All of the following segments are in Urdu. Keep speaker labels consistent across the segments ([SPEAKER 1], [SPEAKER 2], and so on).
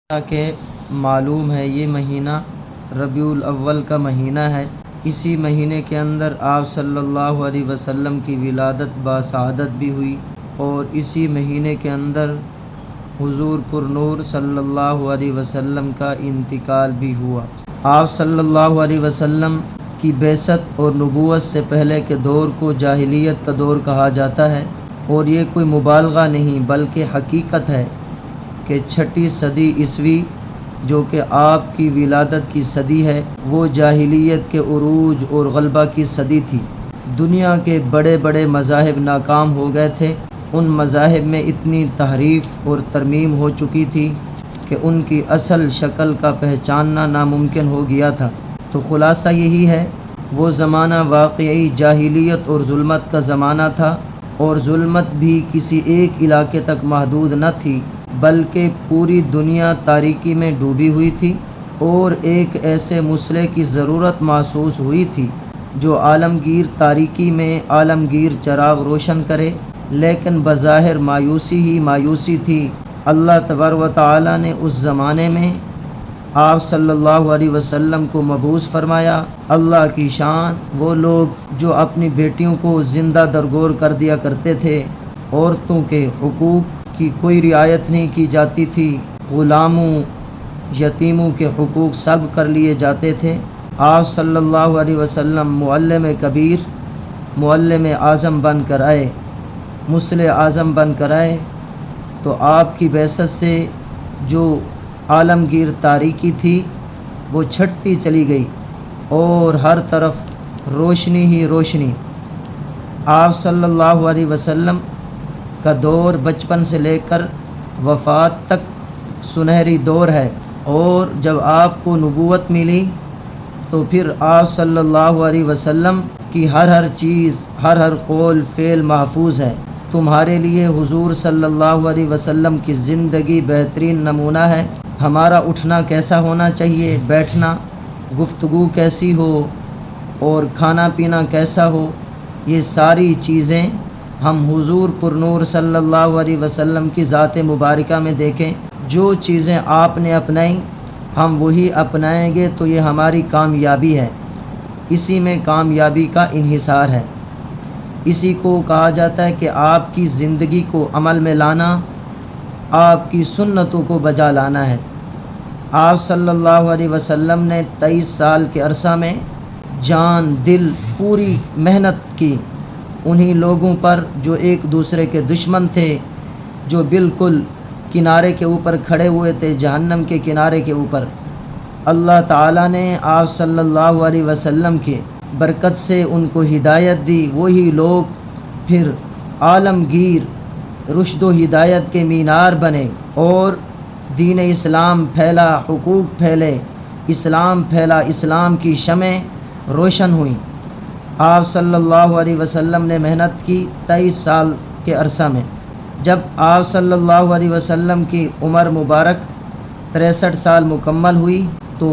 [SPEAKER 1] کہ معلوم ہے یہ مہینہ ربیع الاول کا مہینہ ہے۔ اسی مہینے کے اندر آپ صلی اللہ علیہ وسلم کی ولادت باسعادت بھی ہوئی، اور اسی مہینے کے اندر حضور پر نور صلی اللہ علیہ وسلم کا انتقال بھی ہوا۔ آپ صلی اللہ علیہ وسلم کی بعثت اور نبوت سے پہلے کے دور کو جاہلیت کا دور کہا جاتا ہے، اور یہ کوئی مبالغہ نہیں بلکہ حقیقت ہے کہ 6 صدی عیسوی جو کہ آپ کی ولادت کی صدی ہے، وہ جاہلیت کے عروج اور غلبہ کی صدی تھی۔ دنیا کے بڑے بڑے مذاہب ناکام ہو گئے تھے، ان مذاہب میں اتنی تحریف اور ترمیم ہو چکی تھی کہ ان کی اصل شکل کا پہچاننا ناممکن ہو گیا تھا۔ تو خلاصہ یہی ہے، وہ زمانہ واقعی جاہلیت اور ظلمت کا زمانہ تھا، اور ظلمت بھی کسی ایک علاقے تک محدود نہ تھی بلکہ پوری دنیا تاریکی میں ڈوبی ہوئی تھی، اور ایک ایسے مصلح کی ضرورت محسوس ہوئی تھی جو عالمگیر تاریکی میں عالمگیر چراغ روشن کرے، لیکن بظاہر مایوسی ہی مایوسی تھی۔ اللہ تبارک و تعالی نے اس زمانے میں آپ صلی اللہ علیہ وسلم کو مبعوث فرمایا۔ اللہ کی شان، وہ لوگ جو اپنی بیٹیوں کو زندہ درگور کر دیا کرتے تھے، عورتوں کے حقوق کی کوئی رعایت نہیں کی جاتی تھی، غلاموں یتیموں کے حقوق سلب کر لیے جاتے تھے۔ آپ صلی اللہ علیہ وسلم معلم کبیر، معلم اعظم بن کر آئے، مصلح اعظم بن کر آئے، تو آپ کی بعثت سے جو عالمگیر تاریکی تھی وہ چھٹتی چلی گئی، اور ہر طرف روشنی ہی روشنی۔ آپ صلی اللہ علیہ وسلم کا دور بچپن سے لے کر وفات تک سنہری دور ہے، اور جب آپ کو نبوت ملی تو پھر آپ صلی اللہ علیہ وسلم کی ہر چیز، ہر قول فعل محفوظ ہے۔ تمہارے لیے حضور صلی اللہ علیہ وسلم کی زندگی بہترین نمونہ ہے۔ ہمارا اٹھنا کیسا ہونا چاہیے، بیٹھنا، گفتگو کیسی ہو، اور کھانا پینا کیسا ہو، یہ ساری چیزیں ہم حضور پر نور صلی اللہ علیہ وسلم کی ذات مبارکہ میں دیکھیں۔ جو چیزیں آپ نے اپنائیں ہم وہی اپنائیں گے تو یہ ہماری کامیابی ہے، اسی میں کامیابی کا انحصار ہے۔ اسی کو کہا جاتا ہے کہ آپ کی زندگی کو عمل میں لانا، آپ کی سنتوں کو بجا لانا ہے۔ آپ صلی اللہ علیہ وسلم نے 23 سال کے عرصہ میں جان دل پوری محنت کی انہی لوگوں پر جو ایک دوسرے کے دشمن تھے، جو بالکل کنارے کے اوپر کھڑے ہوئے تھے، جہنم کے کنارے کے اوپر۔ اللہ تعالیٰ نے آپ صلی اللہ علیہ وسلم کے برکت سے ان کو ہدایت دی، وہی لوگ پھر عالمگیر رشد و ہدایت کے مینار بنے، اور دین اسلام پھیلا، حقوق پھیلے، اسلام پھیلا، اسلام کی شمعیں روشن ہوئیں۔ آپ صلی اللہ علیہ وسلم نے محنت کی 23 سال کے عرصہ میں۔ جب آپ صلی اللہ علیہ وسلم کی عمر مبارک 63 سال مکمل ہوئی تو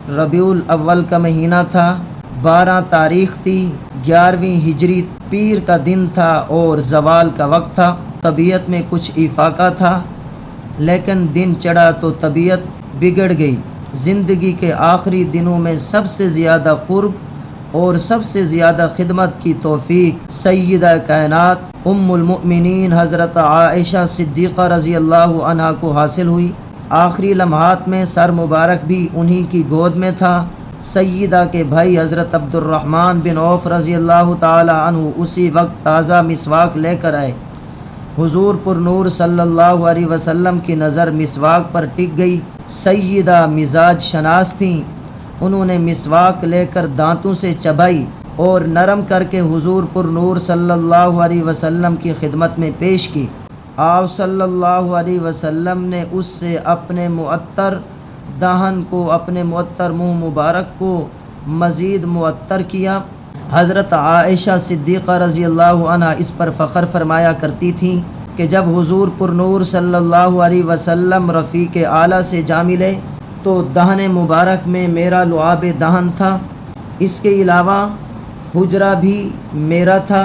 [SPEAKER 1] ربیع الاول کا مہینہ تھا، 12 تاریخ تھی، 11ویں ہجری، پیر کا دن تھا اور زوال کا وقت تھا۔ طبیعت میں کچھ افاقہ تھا، لیکن دن چڑھا تو طبیعت بگڑ گئی۔ زندگی کے آخری دنوں میں سب سے زیادہ قرب اور سب سے زیادہ خدمت کی توفیق سیدہ کائنات ام المؤمنین حضرت عائشہ صدیقہ رضی اللہ عنہا کو حاصل ہوئی۔ آخری لمحات میں سر مبارک بھی انہی کی گود میں تھا۔ سیدہ کے بھائی حضرت عبد الرحمن بن عوف رضی اللہ تعالی عنہ اسی وقت تازہ مسواک لے کر آئے۔ حضور پر نور صلی اللہ علیہ وسلم کی نظر مسواک پر ٹک گئی۔ سیدہ مزاج شناس تھیں، انہوں نے مسواک لے کر دانتوں سے چبائی اور نرم کر کے حضور پر نور صلی اللہ علیہ وسلم کی خدمت میں پیش کی۔ آپ صلی اللہ علیہ وسلم نے اس سے اپنے معطر دہن کو، اپنے معطر منہ مبارک کو مزید معطر کیا۔ حضرت عائشہ صدیقہ رضی اللہ عنہ اس پر فخر فرمایا کرتی تھیں کہ جب حضور پر نور صلی اللہ علیہ وسلم رفیق اعلیٰ سے جا ملے تو دہن مبارک میں میرا لعاب دہن تھا، اس کے علاوہ حجرہ بھی میرا تھا،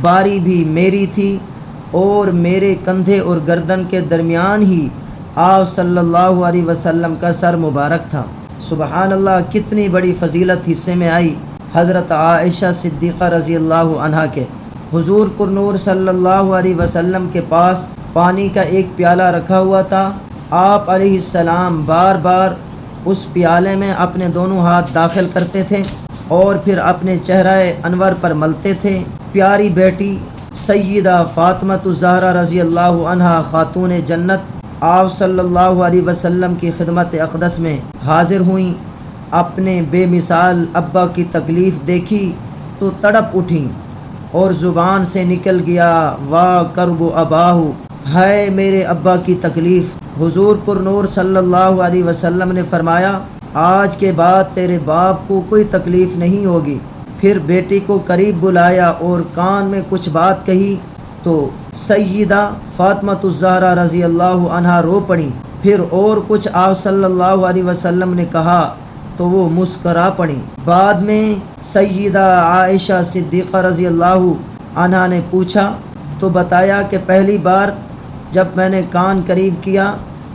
[SPEAKER 1] باری بھی میری تھی، اور میرے کندھے اور گردن کے درمیان ہی آپ صلی اللہ علیہ وسلم کا سر مبارک تھا۔ سبحان اللہ، کتنی بڑی فضیلت حصے میں آئی حضرت عائشہ صدیقہ رضی اللہ عنہا کے۔ حضور پر نور صلی اللہ علیہ وسلم کے پاس پانی کا ایک پیالہ رکھا ہوا تھا۔ آپ علیہ السلام بار بار اس پیالے میں اپنے دونوں ہاتھ داخل کرتے تھے اور پھر اپنے چہرہ انور پر ملتے تھے۔ پیاری بیٹی سیدہ فاطمۃ الزہرا رضی اللہ عنہا خاتون جنت آپ صلی اللہ علیہ وسلم کی خدمت اقدس میں حاضر ہوئیں۔ اپنے بے مثال ابا کی تکلیف دیکھی تو تڑپ اٹھیں اور زبان سے نکل گیا واہ کرب اباہو، ہے میرے ابا کی تکلیف۔ حضور پر نور صلی اللہ علیہ وسلم نے فرمایا آج کے بعد تیرے باپ کو کوئی تکلیف نہیں ہوگی۔ پھر بیٹی کو قریب بلایا اور کان میں کچھ بات کہی تو سیدہ فاطمۃ الزہرا رضی اللہ عنہا رو پڑیں۔ پھر اور کچھ آپ صلی اللہ علیہ وسلم نے کہا تو وہ مسکرا پڑیں۔ بعد میں سیدہ عائشہ صدیقہ رضی اللہ عنہا نے پوچھا تو بتایا کہ پہلی بار جب میں نے کان قریب کیا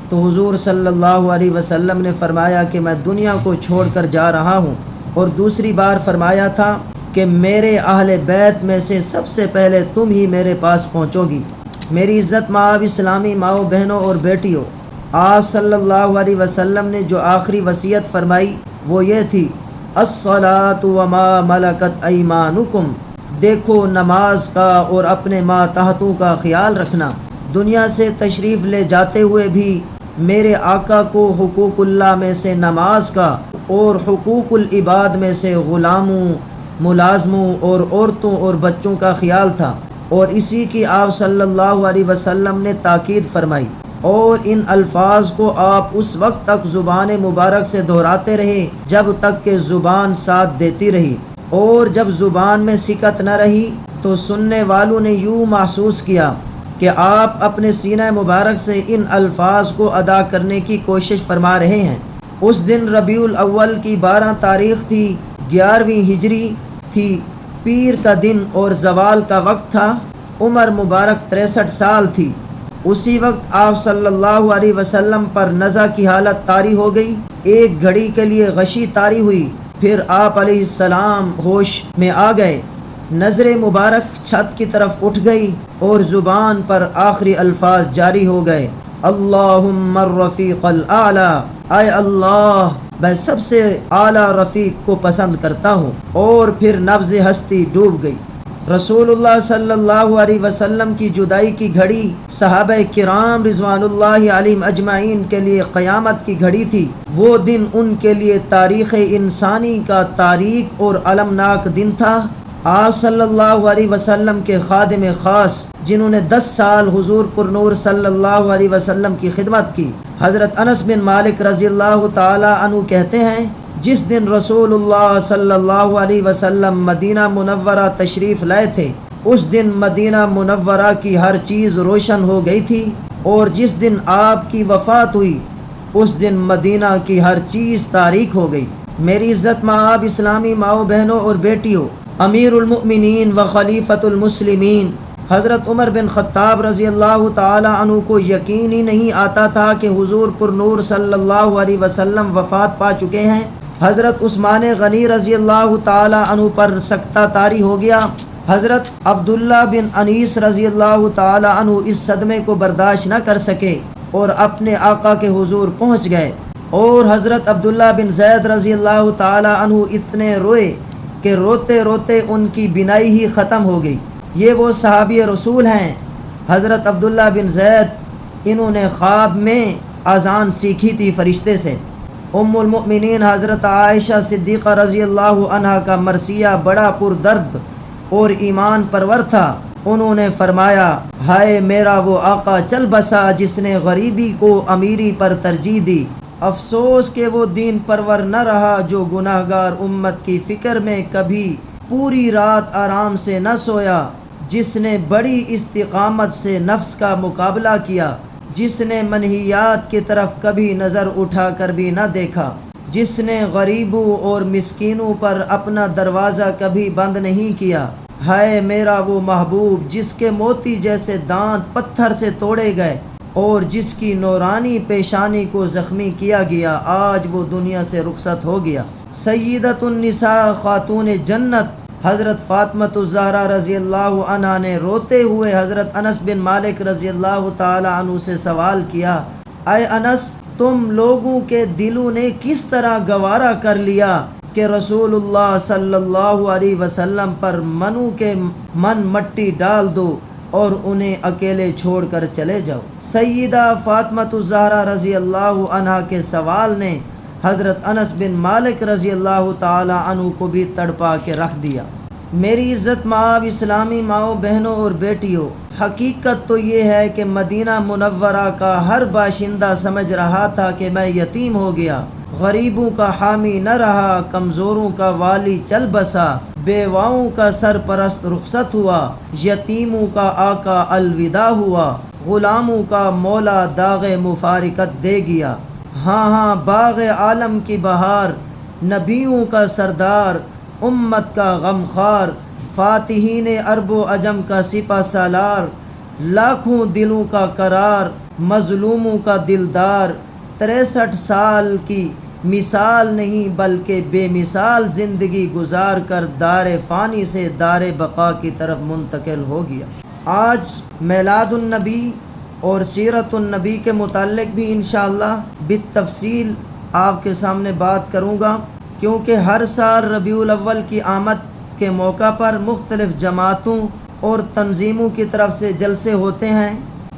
[SPEAKER 1] تو حضور صلی اللہ علیہ وسلم نے فرمایا کہ میں دنیا کو چھوڑ کر جا رہا ہوں، اور دوسری بار فرمایا تھا کہ میرے اہل بیت میں سے سب سے پہلے تم ہی میرے پاس پہنچو گی۔ میری عزت مآب اسلامی ماؤں بہنوں اور بیٹیوں، آپ صلی اللہ علیہ وسلم نے جو آخری وصیت فرمائی وہ یہ تھی الصلاۃ وما ملکت ایمانکم، دیکھو نماز کا اور اپنے ماتحتوں کا خیال رکھنا۔ دنیا سے تشریف لے جاتے ہوئے بھی میرے آقا کو حقوق اللہ میں سے نماز کا اور حقوق العباد میں سے غلاموں، ملازموں اور عورتوں اور بچوں کا خیال تھا، اور اسی کی آپ صلی اللہ علیہ وسلم نے تاکید فرمائی، اور ان الفاظ کو آپ اس وقت تک زبان مبارک سے دہراتے رہے جب تک کہ زبان ساتھ دیتی رہی، اور جب زبان میں سکت نہ رہی تو سننے والوں نے یوں محسوس کیا کہ آپ اپنے سینہ مبارک سے ان الفاظ کو ادا کرنے کی کوشش فرما رہے ہیں۔ اس دن ربیع الاول کی 12 تاریخ تھی، 11ویں ہجری تھی، پیر کا دن اور زوال کا وقت تھا۔ عمر مبارک 63 سال تھی۔ اسی وقت آپ صلی اللہ علیہ وسلم پر نزع کی حالت طاری ہو گئی۔ ایک گھڑی کے لیے غشی طاری ہوئی، پھر آپ علیہ السلام ہوش میں آ گئے، نظر مبارک چھت کی طرف اٹھ گئی اور زبان پر آخری الفاظ جاری ہو گئے، اللہم الرفیق الاعلی، اے اللہ میں سب سے اعلیٰ رفیق کو پسند کرتا ہوں، اور پھر نبض ہستی ڈوب گئی۔ رسول اللہ صلی اللہ علیہ وسلم کی جدائی کی گھڑی صحابہ کرام رضوان اللہ علیہم اجمعین کے لیے قیامت کی گھڑی تھی۔ وہ دن ان کے لیے تاریخ انسانی کا تاریک اور المناک دن تھا۔ آپ صلی اللہ علیہ وسلم کے خادم خاص جنہوں نے 10 سال حضور پر نور صلی اللہ علیہ وسلم کی خدمت کی، حضرت انس بن مالک رضی اللہ تعالی عنہ کہتے ہیں جس دن رسول اللہ صلی اللہ علیہ وسلم مدینہ منورہ تشریف لائے تھے اس دن مدینہ منورہ کی ہر چیز روشن ہو گئی تھی، اور جس دن آپ کی وفات ہوئی اس دن مدینہ کی ہر چیز تاریک ہو گئی۔ میری عزت مآب اسلامی ماؤں بہنوں اور بیٹیوں، امیر المؤمنین و خلیفۃ المسلمین حضرت عمر بن خطاب رضی اللہ تعالی عنہ کو یقین ہی نہیں آتا تھا کہ حضور پر نور صلی اللہ علیہ وسلم وفات پا چکے ہیں۔ حضرت عثمان غنی رضی اللہ تعالی عنہ پر سکتہ طاری ہو گیا۔ حضرت عبداللہ بن انیس رضی اللہ تعالی عنہ اس صدمے کو برداشت نہ کر سکے اور اپنے آقا کے حضور پہنچ گئے، اور حضرت عبداللہ بن زید رضی اللہ تعالی عنہ اتنے روئے کہ روتے روتے ان کی بینائی ہی ختم ہو گئی۔ یہ وہ صحابی رسول ہیں حضرت عبداللہ بن زید، انہوں نے خواب میں اذان سیکھی تھی فرشتے سے۔ ام المؤمنین حضرت عائشہ صدیقہ رضی اللہ عنہا کا مرثیہ بڑا پردرد اور ایمان پرور تھا۔ انہوں نے فرمایا ہائے میرا وہ آقا چل بسا جس نے غریبی کو امیری پر ترجیح دی، افسوس کہ وہ دین پرور نہ رہا جو گناہگار امت کی فکر میں کبھی پوری رات آرام سے نہ سویا، جس نے بڑی استقامت سے نفس کا مقابلہ کیا، جس نے منہیات کی طرف کبھی نظر اٹھا کر بھی نہ دیکھا، جس نے غریبوں اور مسکینوں پر اپنا دروازہ کبھی بند نہیں کیا۔ ہائے میرا وہ محبوب جس کے موتی جیسے دانت پتھر سے توڑے گئے، اور جس کی نورانی پیشانی کو زخمی کیا گیا آج وہ دنیا سے رخصت ہو گیا۔ سیدۃ النساء خاتون جنت حضرت فاطمہ الزہرا رضی اللہ عنہا نے روتے ہوئے حضرت انس بن مالک رضی اللہ تعالی عنہ سے سوال کیا، اے انس، تم لوگوں کے دلوں نے کس طرح گوارا کر لیا کہ رسول اللہ صلی اللہ علیہ وسلم پر منو کے من مٹی ڈال دو اور انہیں اکیلے چھوڑ کر چلے جاؤ؟ سیدہ فاطمہ الزہرا رضی اللہ عنہا کے سوال نے حضرت انس بن مالک رضی اللہ تعالی عنہ کو بھی تڑپا کے رکھ دیا۔ میری عزت مآب اسلامی ماؤں، بہنوں اور بیٹیوں، حقیقت تو یہ ہے کہ مدینہ منورہ کا ہر باشندہ سمجھ رہا تھا کہ میں یتیم ہو گیا، غریبوں کا حامی نہ رہا، کمزوروں کا والی چل بسا، بیواؤں کا سرپرست رخصت ہوا، یتیموں کا آقا الوداع ہوا، غلاموں کا مولا داغ مفارقت دے گیا۔ ہاں ہاں، باغ عالم کی بہار، نبیوں کا سردار، امت کا غمخوار، فاتحین عرب و عجم کا سپہ سالار، لاکھوں دلوں کا قرار، مظلوموں کا دلدار، 63 سال کی مثال نہیں بلکہ بے مثال زندگی گزار کر دار فانی سے دار بقا کی طرف منتقل ہو گیا۔ آج میلاد النبی اور سیرت النبی کے متعلق بھی انشاءاللہ بالتفصیل آپ کے سامنے بات کروں گا، کیونکہ ہر سال ربیع الاول کی آمد کے موقع پر مختلف جماعتوں اور تنظیموں کی طرف سے جلسے ہوتے ہیں۔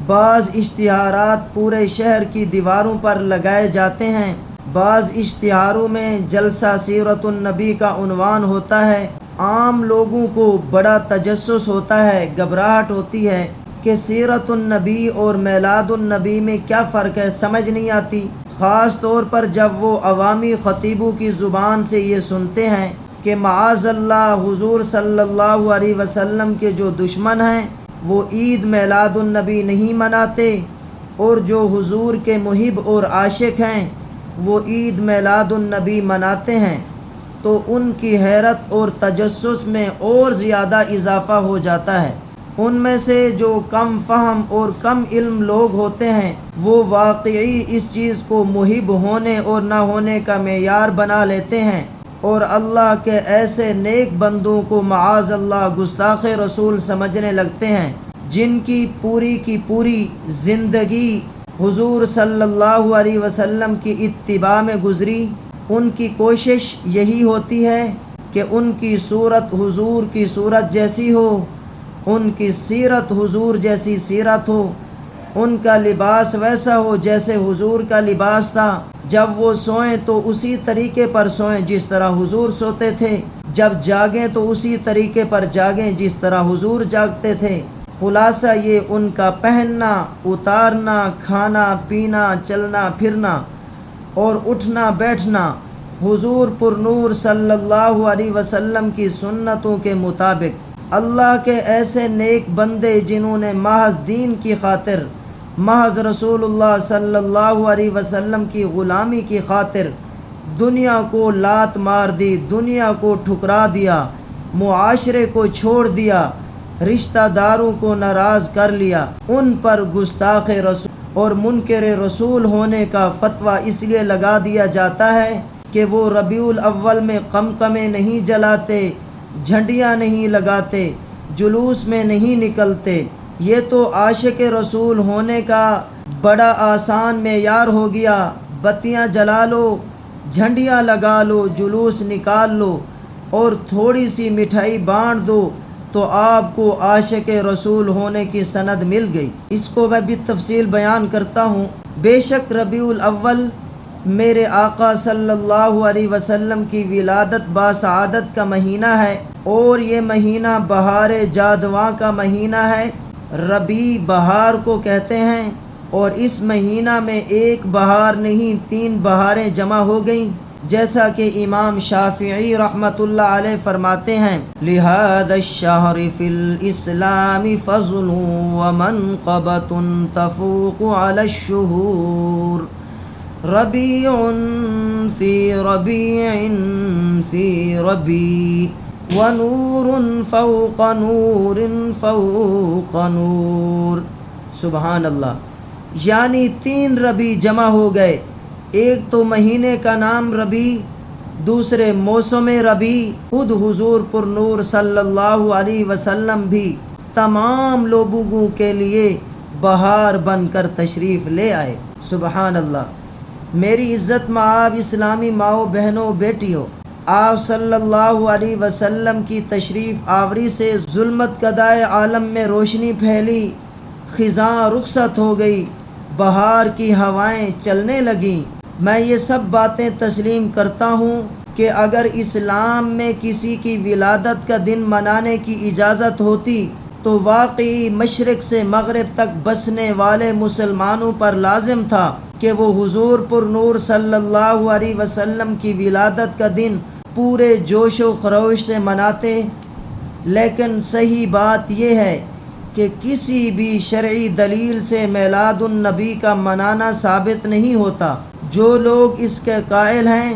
[SPEAKER 1] بعض اشتہارات پورے شہر کی دیواروں پر لگائے جاتے ہیں، بعض اشتہاروں میں جلسہ سیرت النبی کا عنوان ہوتا ہے۔ عام لوگوں کو بڑا تجسس ہوتا ہے، گھبراہٹ ہوتی ہے کہ سیرت النبی اور میلاد النبی میں کیا فرق ہے، سمجھ نہیں آتی، خاص طور پر جب وہ عوامی خطیبوں کی زبان سے یہ سنتے ہیں کہ معاذ اللہ حضور صلی اللہ علیہ وسلم کے جو دشمن ہیں وہ عید میلاد النبی نہیں مناتے، اور جو حضور کے محب اور عاشق ہیں وہ عید میلاد النبی مناتے ہیں، تو ان کی حیرت اور تجسس میں اور زیادہ اضافہ ہو جاتا ہے۔ ان میں سے جو کم فہم اور کم علم لوگ ہوتے ہیں وہ واقعی اس چیز کو محب ہونے اور نہ ہونے کا معیار بنا لیتے ہیں، اور اللہ کے ایسے نیک بندوں کو معاذ اللہ گستاخ رسول سمجھنے لگتے ہیں جن کی پوری زندگی حضور صلی اللہ علیہ وسلم کی اتباع میں گزری۔ ان کی کوشش یہی ہوتی ہے کہ ان کی صورت حضور کی صورت جیسی ہو، ان کی سیرت حضور جیسی سیرت ہو، ان کا لباس ویسا ہو جیسے حضور کا لباس تھا، جب وہ سوئیں تو اسی طریقے پر سوئیں جس طرح حضور سوتے تھے، جب جاگیں تو اسی طریقے پر جاگیں جس طرح حضور جاگتے تھے۔ خلاصہ یہ ان کا پہننا، اتارنا، کھانا پینا، چلنا پھرنا اور اٹھنا بیٹھنا حضور پر نور صلی اللہ علیہ وسلم کی سنتوں کے مطابق۔ اللہ کے ایسے نیک بندے جنہوں نے محض دین کی خاطر، محض رسول اللہ صلی اللہ علیہ وسلم کی غلامی کی خاطر دنیا کو لات مار دی، دنیا کو ٹھکرا دیا، معاشرے کو چھوڑ دیا، رشتہ داروں کو ناراض کر لیا، ان پر گستاخ رسول اور منکر رسول ہونے کا فتویٰ اس لیے لگا دیا جاتا ہے کہ وہ ربیع الاول میں قمقمے نہیں جلاتے، جھنڈیاں نہیں لگاتے، جلوس میں نہیں نکلتے۔ یہ تو عاشق رسول ہونے کا بڑا آسان معیار ہو گیا، بتیاں جلا لو، جھنڈیاں لگا لو، جلوس نکال لو اور تھوڑی سی مٹھائی بانٹ دو تو آپ کو عاشق رسول ہونے کی سند مل گئی۔ اس کو میں بھی تفصیل بیان کرتا ہوں۔ بے شک ربیع الاول میرے آقا صلی اللہ علیہ وسلم کی ولادت باسعادت کا مہینہ ہے، اور یہ مہینہ بہار جادواں کا مہینہ ہے۔ ربیع بہار کو کہتے ہیں، اور اس مہینہ میں ایک بہار نہیں 3 بہاریں جمع ہو گئیں، جیسا کہ امام شافعی رحمۃ اللہ علیہ فرماتے ہیں، لہذا الشہر فی الاسلام فضل ومنقبۃ تفوق علی الشہور، ربیع فی ربیع فی ربیع ونور فوق نور فوق نور۔ سبحان اللہ۔ یعنی 3 ربیع جمع ہو گئے۔ ایک تو مہینے کا نام ربیع، دوسرے موسم ربیع۔ خود حضور پر نور صلی اللہ علیہ وسلم بھی تمام لوگوں کے لیے بہار بن کر تشریف لے آئے۔ سبحان اللہ۔ میری عزت مآب اسلامی ماؤں بہنوں بیٹیوں، آپ صلی اللہ علیہ وسلم کی تشریف آوری سے ظلمت کدائے عالم میں روشنی پھیلی، خزاں رخصت ہو گئی، بہار کی ہوائیں چلنے لگیں۔ میں یہ سب باتیں تسلیم کرتا ہوں کہ اگر اسلام میں کسی کی ولادت کا دن منانے کی اجازت ہوتی تو واقعی مشرق سے مغرب تک بسنے والے مسلمانوں پر لازم تھا کہ وہ حضور پر نور صلی اللہ علیہ وسلم کی ولادت کا دن پورے جوش و خروش سے مناتے، لیکن صحیح بات یہ ہے کہ کسی بھی شرعی دلیل سے میلاد النبی کا منانا ثابت نہیں ہوتا۔ جو لوگ اس کے قائل ہیں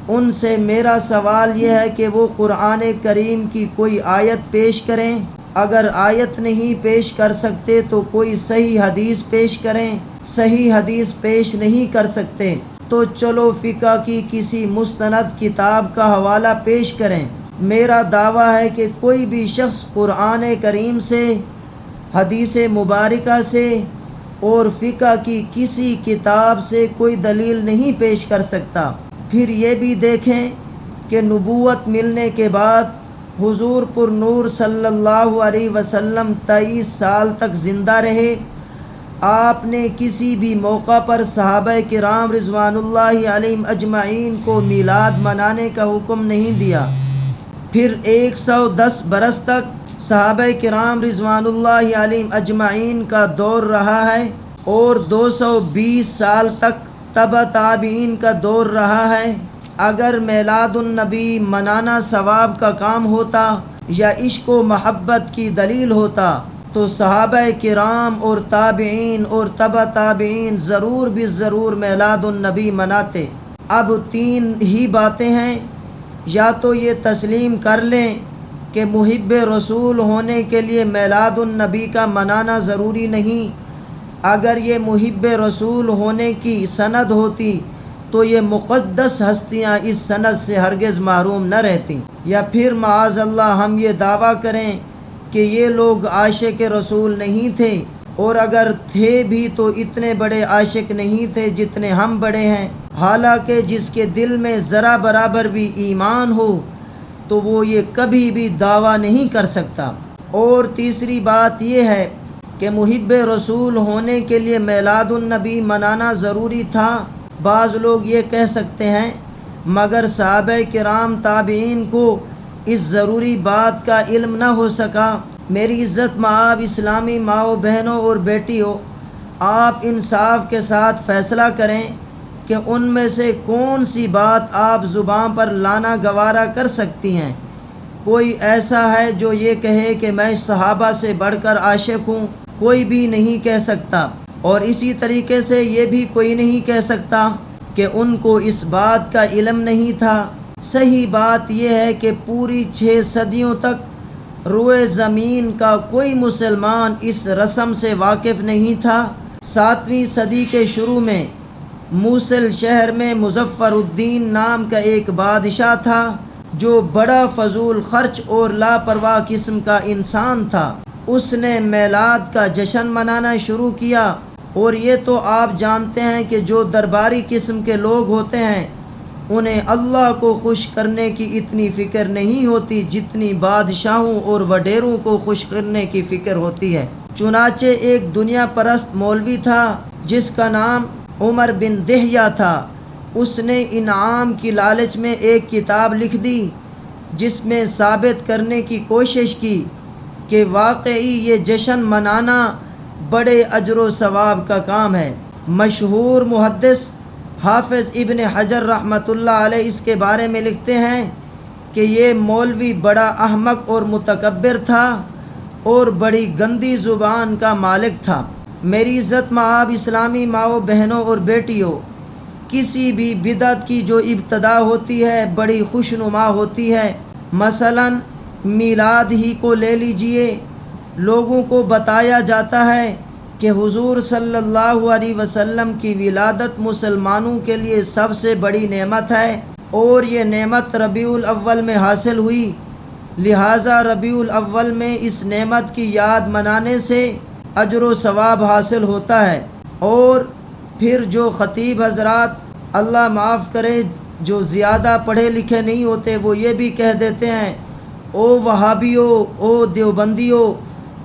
[SPEAKER 1] ان سے میرا سوال یہ ہے کہ وہ قرآن کریم کی کوئی آیت پیش کریں، اگر آیت نہیں پیش کر سکتے تو کوئی صحیح حدیث پیش کریں، صحیح حدیث پیش نہیں کر سکتے تو چلو فقہ کی کسی مستند کتاب کا حوالہ پیش کریں۔ میرا دعویٰ ہے کہ کوئی بھی شخص قرآن کریم سے، حدیث مبارکہ سے اور فقہ کی کسی کتاب سے کوئی دلیل نہیں پیش کر سکتا۔ پھر یہ بھی دیکھیں کہ نبوت ملنے کے بعد حضور پر نور صلی اللہ علیہ وسلم 23 سال تک زندہ رہے، آپ نے کسی بھی موقع پر صحابہ کرام رضوان اللہ علیہم اجمعین کو میلاد منانے کا حکم نہیں دیا۔ پھر 110 برس تک صحابہ کرام رضوان اللہ علیہم اجمعین کا دور رہا ہے اور 220 سال تک تبع تابعین کا دور رہا ہے۔ اگر میلاد النبی منانا ثواب کا کام ہوتا یا عشق و محبت کی دلیل ہوتا تو صحابہ کرام اور تابعین اور تبع تابعین ضرور بھی ضرور میلاد النبی مناتے۔ اب 3 ہی باتیں ہیں، یا تو یہ تسلیم کر لیں کہ محب رسول ہونے کے لیے میلاد النبی کا منانا ضروری نہیں، اگر یہ محب رسول ہونے کی سند ہوتی تو یہ مقدس ہستیاں اس سند سے ہرگز محروم نہ رہتیں، یا پھر معاذ اللہ ہم یہ دعویٰ کریں کہ یہ لوگ عاشق رسول نہیں تھے، اور اگر تھے بھی تو اتنے بڑے عاشق نہیں تھے جتنے ہم بڑے ہیں۔ حالانکہ جس کے دل میں ذرا برابر بھی ایمان ہو تو وہ یہ کبھی بھی دعویٰ نہیں کر سکتا۔ اور تیسری بات یہ ہے کہ محب رسول ہونے کے لیے میلاد النبی منانا ضروری تھا۔ بعض لوگ یہ کہہ سکتے ہیں مگر صحابہ کرام تابعین کو اس ضروری بات کا علم نہ ہو سکا۔ میری عزت مآب اسلامی ماؤں بہنوں اور بیٹیوں، آپ انصاف کے ساتھ فیصلہ کریں کہ ان میں سے کون سی بات آپ زبان پر لانا گوارا کر سکتی ہیں۔ کوئی ایسا ہے جو یہ کہے کہ میں صحابہ سے بڑھ کر عاشق ہوں؟ کوئی بھی نہیں کہہ سکتا، اور اسی طریقے سے یہ بھی کوئی نہیں کہہ سکتا کہ ان کو اس بات کا علم نہیں تھا۔ صحیح بات یہ ہے کہ پوری 6 صدیوں تک روئے زمین کا کوئی مسلمان اس رسم سے واقف نہیں تھا۔ 7ویں صدی کے شروع میں موصل شہر میں مظفر الدین نام کا ایک بادشاہ تھا جو بڑا فضول خرچ اور لاپرواہ قسم کا انسان تھا۔ اس نے میلاد کا جشن منانا شروع کیا، اور یہ تو آپ جانتے ہیں کہ جو درباری قسم کے لوگ ہوتے ہیں انہیں اللہ کو خوش کرنے کی اتنی فکر نہیں ہوتی جتنی بادشاہوں اور وڈیروں کو خوش کرنے کی فکر ہوتی ہے۔ چنانچہ ایک دنیا پرست مولوی تھا جس کا نام عمر بن دہیہ تھا۔ اس نے انعام کی لالچ میں ایک کتاب لکھ دی جس میں ثابت کرنے کی کوشش کی کہ واقعی یہ جشن منانا بڑے اجر و ثواب کا کام ہے۔ مشہور محدث حافظ ابن حجر رحمۃ اللہ علیہ اس کے بارے میں لکھتے ہیں کہ یہ مولوی بڑا احمق اور متکبر تھا اور بڑی گندی زبان کا مالک تھا۔ میری عزت مآب اسلامی ماؤں بہنوں اور بیٹیوں، کسی بھی بدعت کی جو ابتدا ہوتی ہے بڑی خوشنما ہوتی ہے۔ مثلا میلاد ہی کو لے لیجئے، لوگوں کو بتایا جاتا ہے کہ حضور صلی اللہ علیہ وسلم کی ولادت مسلمانوں کے لیے سب سے بڑی نعمت ہے، اور یہ نعمت ربیع الاول میں حاصل ہوئی، لہٰذا ربیع الاول میں اس نعمت کی یاد منانے سے اجر و ثواب حاصل ہوتا ہے۔ اور پھر جو خطیب حضرات، اللہ معاف کرے، جو زیادہ پڑھے لکھے نہیں ہوتے، وہ یہ بھی کہہ دیتے ہیں، او وہابیو، او دیوبندیو،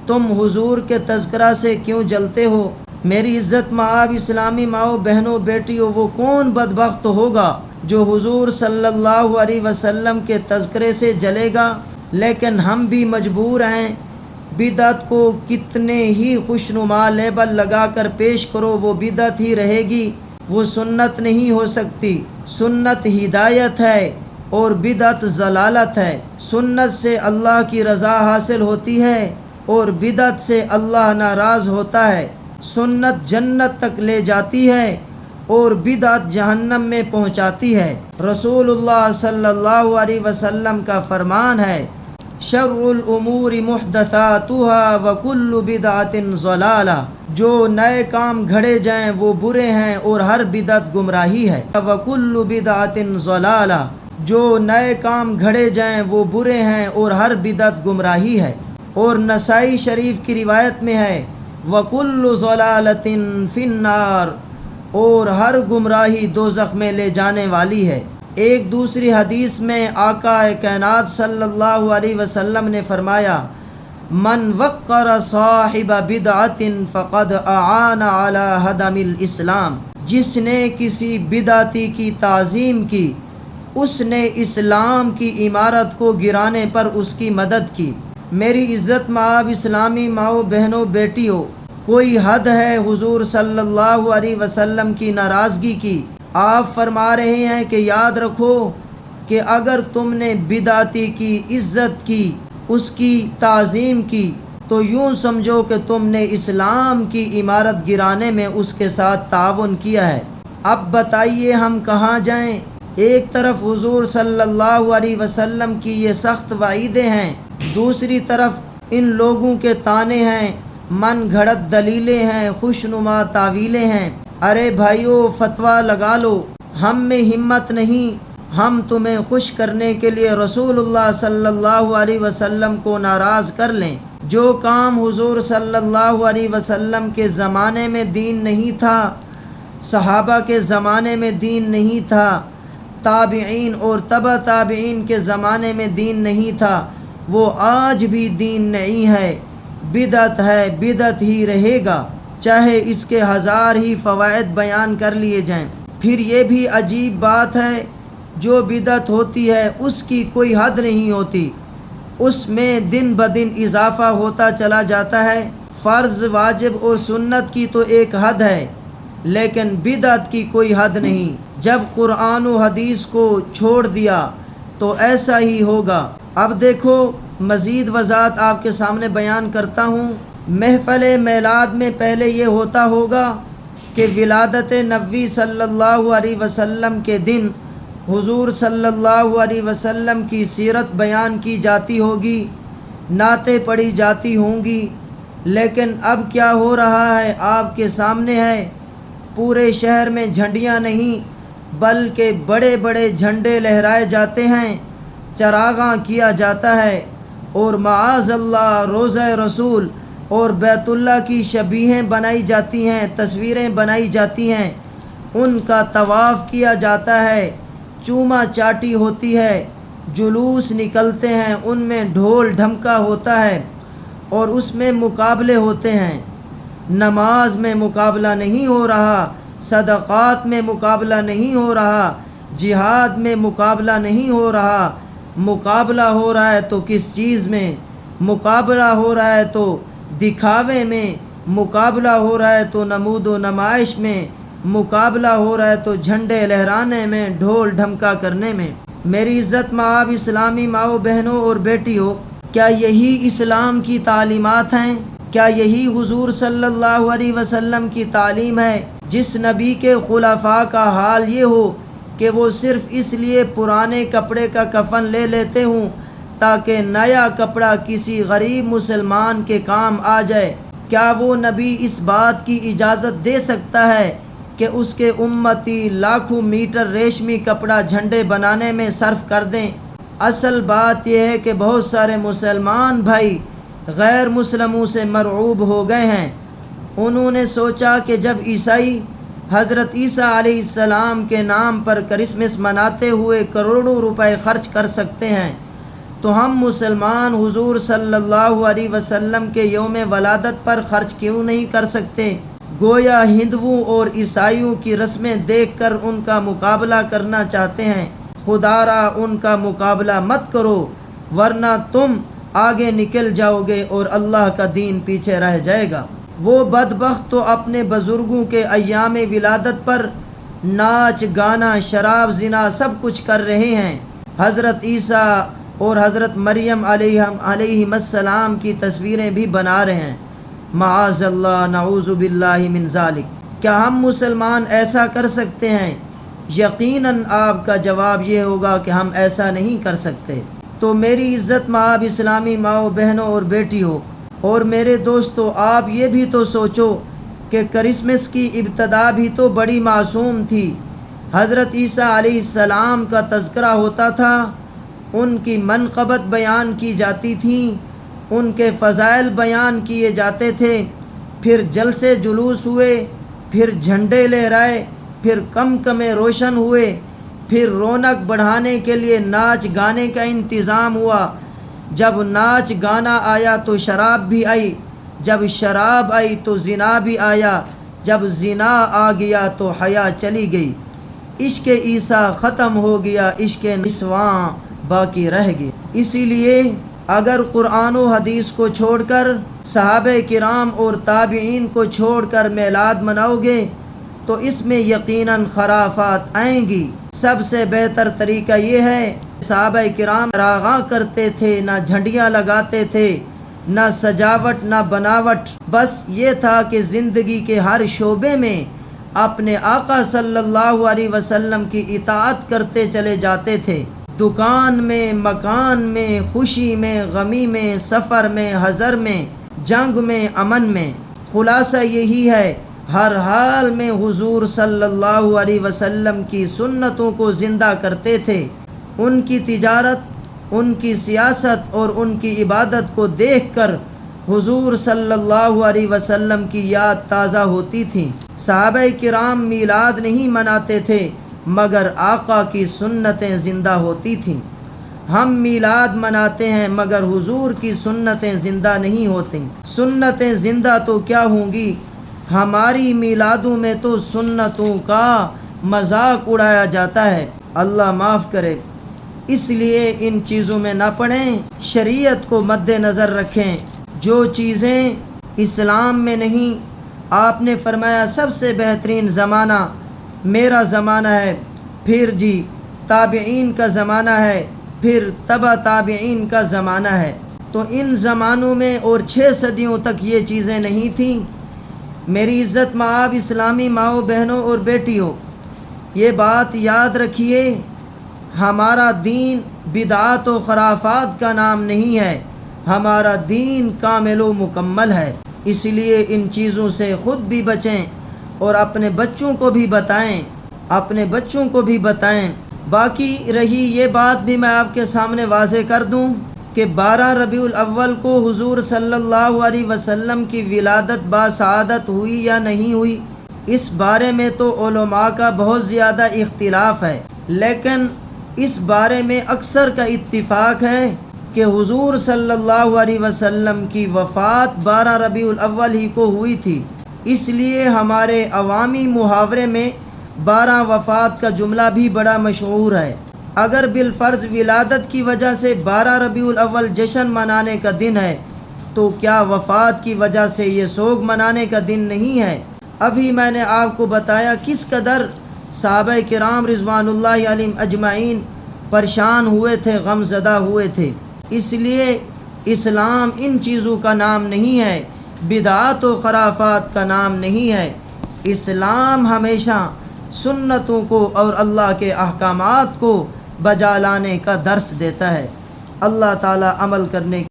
[SPEAKER 1] تم حضور کے تذکرہ سے کیوں جلتے ہو؟ میری عزت مآب اسلامی ماؤں بہنوں بیٹیوں، وہ کون بدبخت ہوگا جو حضور صلی اللہ علیہ وسلم کے تذکرے سے جلے گا؟ لیکن ہم بھی مجبور ہیں، بدعت کو کتنے ہی خوشنما لیبل لگا کر پیش کرو، وہ بدعت ہی رہے گی، وہ سنت نہیں ہو سکتی۔ سنت ہدایت ہے اور بدعت ضلالت ہے۔ سنت سے اللہ کی رضا حاصل ہوتی ہے اور بدعت سے اللہ ناراض ہوتا ہے۔ سنت جنت تک لے جاتی ہے اور بدعت جہنم میں پہنچاتی ہے۔ رسول اللہ صلی اللہ علیہ وسلم کا فرمان ہے، شر الامور محدثاتها وکل بدعت ضلالہ، جو نئے کام گھڑے جائیں وہ برے ہیں اور ہر بدعت گمراہی ہے۔ وکل بدعت ضلالہ، جو نئے کام گھڑے جائیں وہ برے ہیں اور ہر بدعت گمراہی ہے۔ اور نسائی شریف کی روایت میں ہے، وکل ضلالۃ فی النار، اور ہر گمراہی دوزخ میں لے جانے والی ہے۔ ایک دوسری حدیث میں آقا کائنات صلی اللہ علیہ وسلم نے فرمایا، من وقر صاحب بدعت فقد اعان علی ہدم الاسلام، جس نے کسی بدعتی کی تعظیم کی، اس نے اسلام کی عمارت کو گرانے پر اس کی مدد کی۔ میری عزت مآب اسلامی ماؤں بہنوں بیٹیوں، کوئی حد ہے حضور صلی اللہ علیہ وسلم کی ناراضگی کی؟ آپ فرما رہے ہیں کہ یاد رکھو کہ اگر تم نے بدعتی کی عزت کی، اس کی تعظیم کی، تو یوں سمجھو کہ تم نے اسلام کی عمارت گرانے میں اس کے ساتھ تعاون کیا ہے۔ اب بتائیے ہم کہاں جائیں؟ ایک طرف حضور صلی اللہ علیہ وسلم کی یہ سخت وعیدیں ہیں، دوسری طرف ان لوگوں کے طعنے ہیں، من گھڑت دلیلیں ہیں، خوشنما تعویلیں ہیں۔ ارے بھائیو، فتویٰ لگا لو، ہم میں ہمت نہیں، ہم تمہیں خوش کرنے کے لیے رسول اللہ صلی اللہ علیہ وسلم کو ناراض کر لیں۔ جو کام حضور صلی اللہ علیہ وسلم کے زمانے میں دین نہیں تھا، صحابہ کے زمانے میں دین نہیں تھا، تابعین اور تبع تابعین کے زمانے میں دین نہیں تھا، وہ آج بھی دین نہیں ہے، بدعت ہے، بدعت ہی رہے گا، چاہے اس کے ہزار ہی فوائد بیان کر لیے جائیں۔ پھر یہ بھی عجیب بات ہے، جو بدعت ہوتی ہے اس کی کوئی حد نہیں ہوتی، اس میں دن بدن اضافہ ہوتا چلا جاتا ہے۔ فرض، واجب اور سنت کی تو ایک حد ہے، لیکن بدعت کی کوئی حد نہیں۔ جب قرآن و حدیث کو چھوڑ دیا تو ایسا ہی ہوگا۔ اب دیکھو، مزید وضاحت آپ کے سامنے بیان کرتا ہوں۔ محفل میلاد میں پہلے یہ ہوتا ہوگا کہ ولادت نبوی صلی اللہ علیہ وسلم کے دن حضور صلی اللہ علیہ وسلم کی سیرت بیان کی جاتی ہوگی، نعتیں پڑھی جاتی ہوں گی، لیکن اب کیا ہو رہا ہے آپ کے سامنے ہے۔ پورے شہر میں جھنڈیاں نہیں بلکہ بڑے بڑے جھنڈے لہرائے جاتے ہیں، چراغاں کیا جاتا ہے، اور معاذ اللہ روضہ رسول اور بیت اللہ کی شبیہیں بنائی جاتی ہیں، تصویریں بنائی جاتی ہیں، ان کا طواف کیا جاتا ہے، چوما چاٹی ہوتی ہے، جلوس نکلتے ہیں، ان میں ڈھول ڈھمکا ہوتا ہے اور اس میں مقابلے ہوتے ہیں۔ نماز میں مقابلہ نہیں ہو رہا، صدقات میں مقابلہ نہیں ہو رہا، جہاد میں مقابلہ نہیں ہو رہا۔ مقابلہ ہو رہا ہے تو کس چیز میں؟ مقابلہ ہو رہا ہے تو دکھاوے میں، مقابلہ ہو رہا ہے تو نمود و نمائش میں، مقابلہ ہو رہا ہے تو جھنڈے لہرانے میں، ڈھول ڈھمکا کرنے میں۔ میری عزت مآب اسلامی ماؤں بہنوں اور بیٹیوں، کیا یہی اسلام کی تعلیمات ہیں؟ کیا یہی حضور صلی اللہ علیہ وسلم کی تعلیم ہے؟ جس نبی کے خلفاء کا حال یہ ہو کہ وہ صرف اس لیے پرانے کپڑے کا کفن لے لیتے ہوں تاکہ نیا کپڑا کسی غریب مسلمان کے کام آ جائے، کیا وہ نبی اس بات کی اجازت دے سکتا ہے کہ اس کے امتی لاکھوں میٹر ریشمی کپڑا جھنڈے بنانے میں صرف کر دیں؟ اصل بات یہ ہے کہ بہت سارے مسلمان بھائی غیر مسلموں سے مرعوب ہو گئے ہیں۔ انہوں نے سوچا کہ جب عیسائی حضرت عیسیٰ علیہ السلام کے نام پر کرسمس مناتے ہوئے کروڑوں روپے خرچ کر سکتے ہیں تو ہم مسلمان حضور صلی اللہ علیہ وسلم کے یوم ولادت پر خرچ کیوں نہیں کر سکتے؟ گویا ہندوؤں اور عیسائیوں کی رسمیں دیکھ کر ان کا مقابلہ کرنا چاہتے ہیں۔ خدا را ان کا مقابلہ مت کرو ورنہ تم آگے نکل جاؤ گے اور اللہ کا دین پیچھے رہ جائے گا۔ وہ بدبخت تو اپنے بزرگوں کے ایام ولادت پر ناچ گانا شراب زنا سب کچھ کر رہے ہیں۔ حضرت عیسیٰ اور حضرت مریم علیہ السلام کی تصویریں بھی بنا رہے ہیں۔ معاذ اللہ، نعوذ باللہ من ذالک۔ کیا ہم مسلمان ایسا کر سکتے ہیں؟ یقیناً آپ کا جواب یہ ہوگا کہ ہم ایسا نہیں کر سکتے۔ تو میری عزت مآب اسلامی ماؤں بہنوں اور بیٹیوں اور میرے دوستو، آپ یہ بھی تو سوچو کہ کرسمس کی ابتدا بھی تو بڑی معصوم تھی۔ حضرت عیسیٰ علیہ السلام کا تذکرہ ہوتا تھا، ان کی منقبت بیان کی جاتی تھی، ان کے فضائل بیان کیے جاتے تھے، پھر جلسے جلوس ہوئے، پھر جھنڈے لہرائے، پھر کمکمے روشن ہوئے، پھر رونق بڑھانے کے لیے ناچ گانے کا انتظام ہوا۔ جب ناچ گانا آیا تو شراب بھی آئی، جب شراب آئی تو زنا بھی آیا، جب زنا آ گیا تو حیا چلی گئی، عشق عیسیٰ ختم ہو گیا، عشق نسواں باقی رہ گیا۔ اسی لیے اگر قرآن و حدیث کو چھوڑ کر صحابہ کرام اور تابعین کو چھوڑ کر میلاد مناؤ گے تو اس میں یقیناً خرافات آئیں گی۔ سب سے بہتر طریقہ یہ ہے، صحابہ کرام راغاں کرتے تھے، نہ جھنڈیاں لگاتے تھے، نہ سجاوٹ نہ بناوٹ، بس یہ تھا کہ زندگی کے ہر شعبے میں اپنے آقا صلی اللہ علیہ وسلم کی اطاعت کرتے چلے جاتے تھے۔ دکان میں، مکان میں، خوشی میں، غمی میں، سفر میں، حضر میں، جنگ میں، امن میں، خلاصہ یہی ہے، ہر حال میں حضور صلی اللہ علیہ وسلم کی سنتوں کو زندہ کرتے تھے۔ ان کی تجارت، ان کی سیاست اور ان کی عبادت کو دیکھ کر حضور صلی اللہ علیہ وسلم کی یاد تازہ ہوتی تھی۔ صحابہ کرام میلاد نہیں مناتے تھے مگر آقا کی سنتیں زندہ ہوتی تھیں۔ ہم میلاد مناتے ہیں مگر حضور کی سنتیں زندہ نہیں ہوتی۔ سنتیں زندہ تو کیا ہوں گی، ہماری میلادوں میں تو سنتوں کا مذاق اڑایا جاتا ہے، اللہ معاف کرے۔ اس لیے ان چیزوں میں نہ پڑیں، شریعت کو مد نظر رکھیں۔ جو چیزیں اسلام میں نہیں، آپ نے فرمایا سب سے بہترین زمانہ میرا زمانہ ہے، پھر جی تابعین کا زمانہ ہے، پھر تبع تابعین کا زمانہ ہے۔ تو ان زمانوں میں اور 6 صدیوں تک یہ چیزیں نہیں تھیں۔ میری عزت مآب اسلامی ماؤں بہنوں اور بیٹیوں، یہ بات یاد رکھیے، ہمارا دین بدعات و خرافات کا نام نہیں ہے، ہمارا دین کامل و مکمل ہے۔ اس لیے ان چیزوں سے خود بھی بچیں اور اپنے بچوں کو بھی بتائیں، باقی رہی یہ بات بھی میں آپ کے سامنے واضح کر دوں کہ 12 ربیع الاول کو حضور صلی اللہ علیہ وسلم کی ولادت باسعادت ہوئی یا نہیں ہوئی، اس بارے میں تو علماء کا بہت زیادہ اختلاف ہے، لیکن اس بارے میں اکثر کا اتفاق ہے کہ حضور صلی اللہ علیہ وسلم کی وفات 12 ربیع الاول ہی کو ہوئی تھی۔ اس لیے ہمارے عوامی محاورے میں 12 وفات کا جملہ بھی بڑا مشہور ہے۔ اگر بالفرض ولادت کی وجہ سے 12 ربیع الاول جشن منانے کا دن ہے تو کیا وفات کی وجہ سے یہ سوگ منانے کا دن نہیں ہے؟ ابھی میں نے آپ کو بتایا کس قدر صحابہ کرام رضوان اللہ علیہم اجمعین پریشان ہوئے تھے، غم زدہ ہوئے تھے۔ اس لیے اسلام ان چیزوں کا نام نہیں ہے، بدعات و خرافات کا نام نہیں ہے۔ اسلام ہمیشہ سنتوں کو اور اللہ کے احکامات کو بجا لانے کا درس دیتا ہے۔ اللہ تعالی عمل کرنے